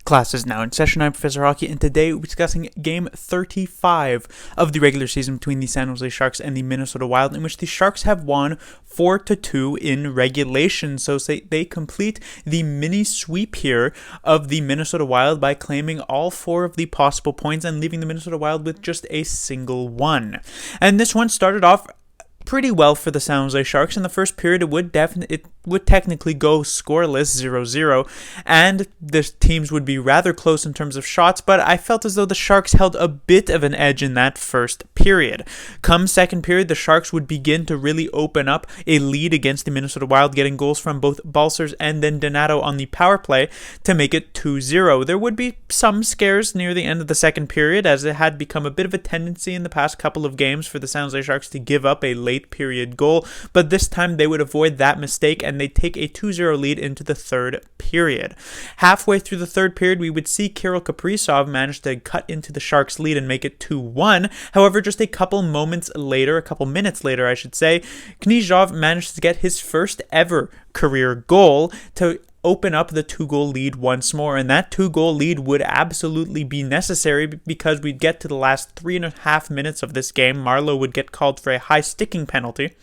Class is now in session. I'm Professor Hockey, and today we'll be discussing Game 35 of the regular season between the San Jose Sharks and the Minnesota Wild, in which the Sharks have won 4-2 in regulation. So they complete the mini sweep here of the Minnesota Wild by claiming all 4 of the possible points and leaving the Minnesota Wild with just a single one. And this one started off pretty well for the San Jose Sharks. In the first period, it would technically go scoreless 0-0, and the teams would be rather close in terms of shots, but I felt as though the Sharks held a bit of an edge in that first period. Come second period, the Sharks would begin to really open up a lead against the Minnesota Wild, getting goals from both Balcers and then Donato on the power play to make it 2-0. There would be some scares near the end of the second period, as it had become a bit of a tendency in the past couple of games for the San Jose Sharks to give up a late period goal, but this time they would avoid that mistake and they'd take a 2-0 lead into the third period. Halfway through the third period, we would see Kenishav manage to cut into the Sharks' lead and make it 2-1. However, just a couple minutes later, I should say, Kenishav managed to get his first ever career goal to open up the 2-goal lead once more, and that 2-goal lead would absolutely be necessary because we'd get to the last 3.5 minutes of this game. Marlowe would get called for a high sticking penalty,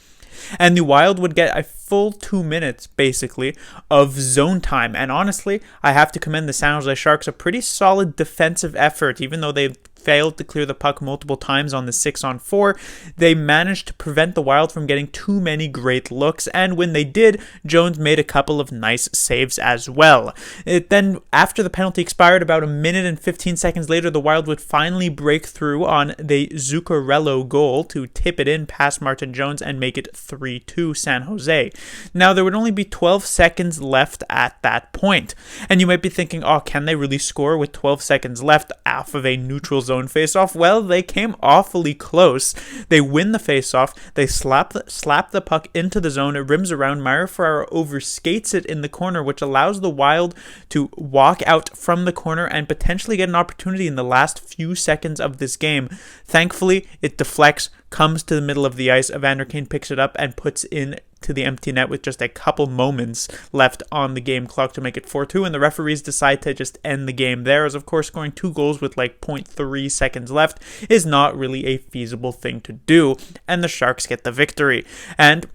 and the Wild would get a full 2 minutes, basically, of zone time. And honestly, I have to commend the San Jose Sharks, a pretty solid defensive effort. Even though they failed to clear the puck multiple times on the 6-on-4, they managed to prevent the Wild from getting too many great looks, and when they did, Jones made a couple of nice saves as well. Then, after the penalty expired, about a minute and 15 seconds later, the Wild would finally break through on the Zuccarello goal to tip it in past Martin Jones and make it 3-2 San Jose. Now, there would only be 12 seconds left at that point, and you might be thinking, can they really score with 12 seconds left off of a neutral zone face-off? Well, they came awfully close. They win the face-off, they slap the puck into the zone, it rims around, Mario Ferraro overskates it in the corner, which allows the Wild to walk out from the corner and potentially get an opportunity in the last few seconds of this game. Thankfully, it deflects, comes to the middle of the ice, Evander Kane picks it up and puts in to the empty net with just a couple moments left on the game clock to make it 4-2, and the referees decide to just end the game there, as of course scoring 2 goals with like 0.3 seconds left is not really a feasible thing to do, and the Sharks get the victory. And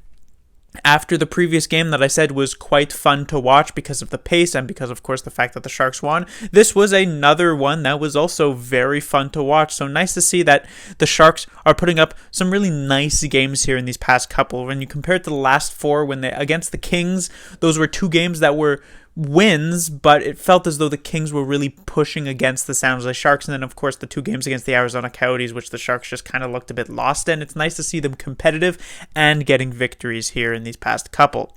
after the previous game that I said was quite fun to watch because of the pace and because, of course, the fact that the Sharks won, this was another one that was also very fun to watch. So nice to see that the Sharks are putting up some really nice games here in these past couple. When you compare it to the last 4, when they against the Kings, those were 2 games that were wins, but it felt as though the Kings were really pushing against the San Jose Sharks, and then of course the 2 games against the Arizona Coyotes, which the Sharks just kind of looked a bit lost in. It's nice to see them competitive and getting victories here in these past couple.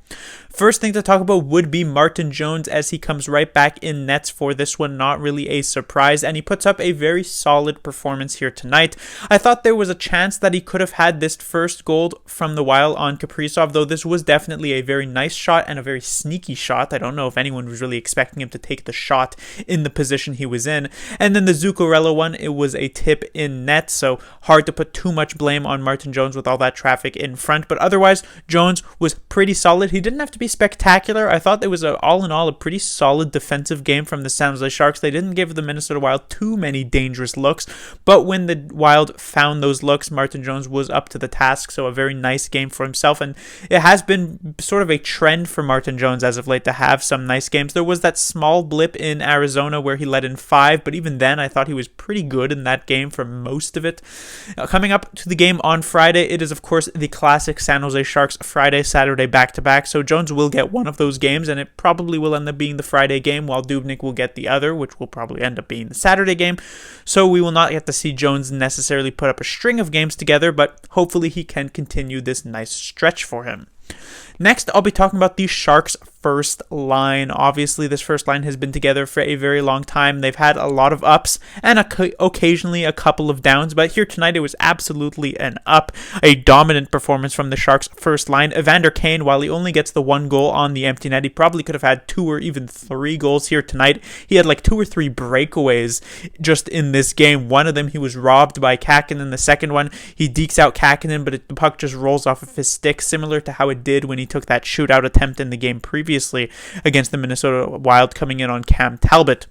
First thing to talk about would be Martin Jones, as he comes right back in nets for this one. Not really a surprise, and he puts up a very solid performance here tonight. I thought there was a chance that he could have had this first goal from the Wild on Kaprizov, though this was definitely a very nice shot and a very sneaky shot. I don't know if anyone was really expecting him to take the shot in the position he was in. And then the Zuccarello one, it was a tip in net, so hard to put too much blame on Martin Jones with all that traffic in front. But otherwise, Jones was pretty solid. He didn't have to be spectacular. I thought there was all in all a pretty solid defensive game from the San Jose Sharks. They didn't give the Minnesota Wild too many dangerous looks, but when the Wild found those looks, Martin Jones was up to the task, so a very nice game for himself. And it has been sort of a trend for Martin Jones as of late to have some nice games. There was that small blip in Arizona where he let in 5, but even then I thought he was pretty good in that game for most of it. Coming up to the game on Friday, it is of course the classic San Jose Sharks Friday-Saturday back-to-back, so Jones will get one of those games, and it probably will end up being the Friday game, while Dubnyk will get the other, which will probably end up being the Saturday game. So we will not get to see Jones necessarily put up a string of games together, but hopefully he can continue this nice stretch for him. Next, I'll be talking about the Sharks' first line. Obviously, this first line has been together for a very long time. They've had a lot of ups and occasionally a couple of downs, but here tonight it was absolutely an up. A dominant performance from the Sharks' first line. Evander Kane, while he only gets the 1 goal on the empty net, he probably could have had 2 or even 3 goals here tonight. He had like 2 or 3 breakaways just in this game. One of them he was robbed by Kakinen. The second one he dekes out Kakinen, but the puck just rolls off of his stick, similar to how it did when he took that shootout attempt in the game previously against the Minnesota Wild, coming in on Cam Talbot.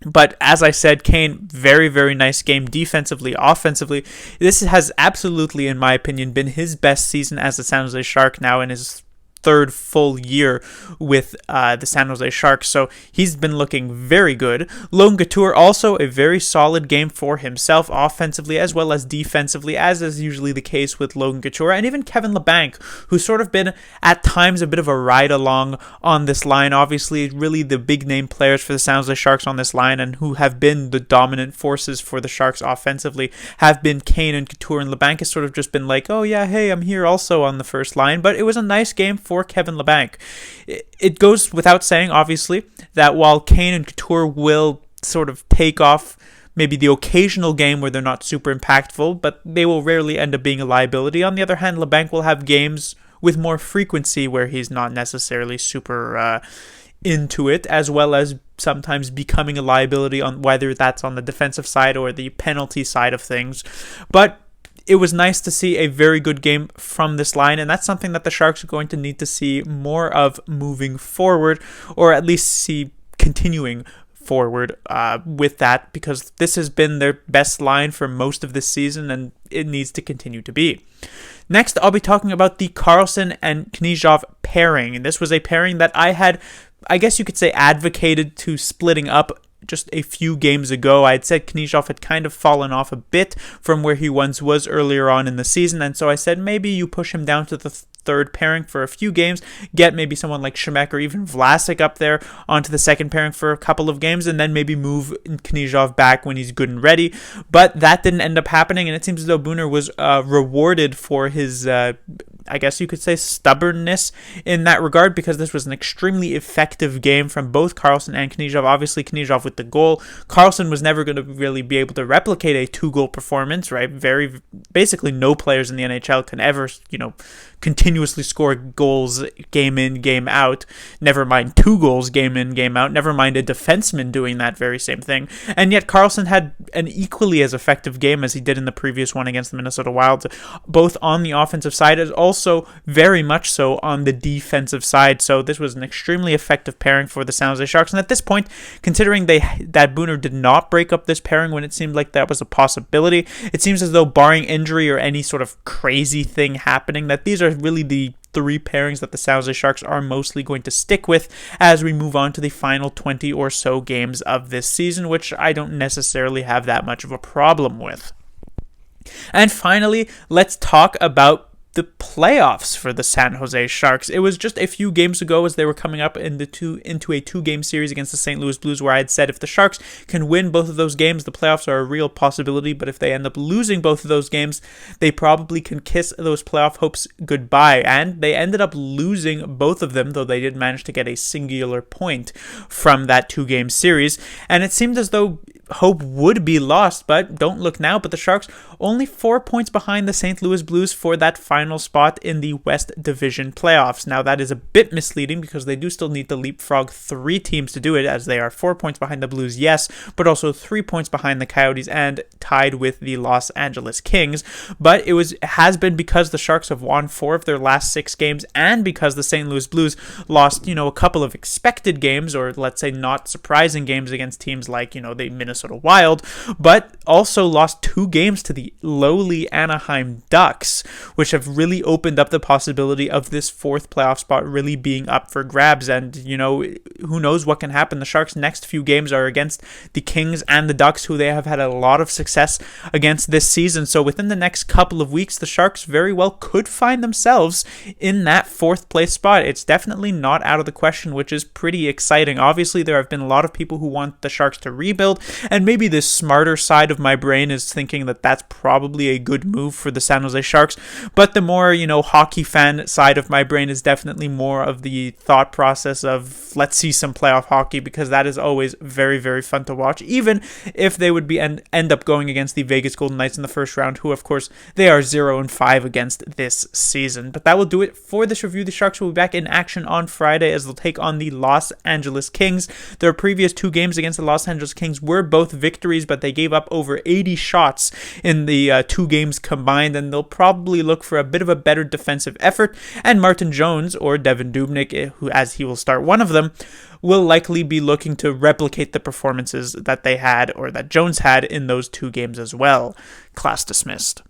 But as I said, Kane, very, very nice game defensively, offensively. This has absolutely, in my opinion, been his best season as a San Jose Shark now in his third full year with the San Jose Sharks, so he's been looking very good. Logan Couture, also a very solid game for himself offensively as well as defensively, as is usually the case with Logan Couture, and even Kevin Labanc, who's sort of been at times a bit of a ride along on this line. Obviously, really the big name players for the San Jose Sharks on this line and who have been the dominant forces for the Sharks offensively have been Kane and Couture, and Labanc has sort of just been like, oh yeah, hey, I'm here also on the first line. But it was a nice game for Kevin Labanc. It goes without saying, obviously, that while Kane and Couture will sort of take off maybe the occasional game where they're not super impactful, but they will rarely end up being a liability. On the other hand, Labanc will have games with more frequency where he's not necessarily super into it, as well as sometimes becoming a liability on whether that's on the defensive side or the penalty side of things. But it was nice to see a very good game from this line, and that's something that the Sharks are going to need to see more of moving forward, or at least see continuing forward with that, because this has been their best line for most of this season, and it needs to continue to be. Next, I'll be talking about the Carlson and Kenishav pairing, and this was a pairing that I had, I guess you could say, advocated to splitting up just a few games ago. I had said Kenishav had kind of fallen off a bit from where he once was earlier on in the season, and so I said maybe you push him down to the third pairing for a few games, get maybe someone like Shemek or even Vlasic up there onto the second pairing for a couple of games, and then maybe move Kenishav back when he's good and ready. But that didn't end up happening, and it seems as though Booner was rewarded for his I guess you could say stubbornness in that regard, because this was an extremely effective game from both Carlson and Kenishav. Obviously, Kenishav with the goal. Carlson was never going to really be able to replicate a 2-goal performance, right? Basically no players in the NHL can ever, continuously score goals game in, game out. Never mind 2 goals game in, game out. Never mind a defenseman doing that very same thing. And yet Carlson had an equally as effective game as he did in the previous one against the Minnesota Wild, both on the offensive side as also very much so on the defensive side. So this was an extremely effective pairing for the San Jose Sharks. And at this point, considering that Booner did not break up this pairing when it seemed like that was a possibility, it seems as though barring injury or any sort of crazy thing happening, that these are really the 3 pairings that the San Jose Sharks are mostly going to stick with as we move on to the final 20 or so games of this season, which I don't necessarily have that much of a problem with. And finally, let's talk about the playoffs for the San Jose Sharks. It was just a few games ago as they were coming up into a 2-game series against the St. Louis Blues, where I had said if the Sharks can win both of those games, the playoffs are a real possibility, but if they end up losing both of those games, they probably can kiss those playoff hopes goodbye. And they ended up losing both of them, though they did manage to get a singular point from that 2-game series. And it seemed as though hope would be lost, but don't look now. But the Sharks only 4 points behind the St. Louis Blues for that final spot in the West Division playoffs. Now that is a bit misleading because they do still need to leapfrog 3 teams to do it, as they are 4 points behind the Blues, yes, but also 3 points behind the Coyotes and tied with the Los Angeles Kings. But it has been because the Sharks have won 4 of their last 6 games, and because the St. Louis Blues lost, a couple of expected games, or let's say not surprising games against teams like, the Minnesota Wild, but also lost 2 games to the lowly Anaheim Ducks, which have really opened up the possibility of this 4th playoff spot really being up for grabs. And, who knows what can happen. The Sharks' next few games are against the Kings and the Ducks, who they have had a lot of success against this season. So within the next couple of weeks, the Sharks very well could find themselves in that 4th place spot. It's definitely not out of the question, which is pretty exciting. Obviously, there have been a lot of people who want the Sharks to rebuild, and maybe this smarter side of my brain is thinking that that's probably a good move for the San Jose Sharks. But the more, hockey fan side of my brain is definitely more of the thought process of let's see some playoff hockey, because that is always very, very fun to watch, even if they would be end up going against the Vegas Golden Knights in the first round, who, of course, they are 0-5 against this season. But that will do it for this review. The Sharks will be back in action on Friday as they'll take on the Los Angeles Kings. Their previous 2 games against the Los Angeles Kings were both both victories, but they gave up over 80 shots in the 2 games combined, and they'll probably look for a bit of a better defensive effort. And Martin Jones, or Devin Dubnyk, who, as he will start one of them, will likely be looking to replicate the performances that they had, or that Jones had, in those 2 games as well. Class dismissed.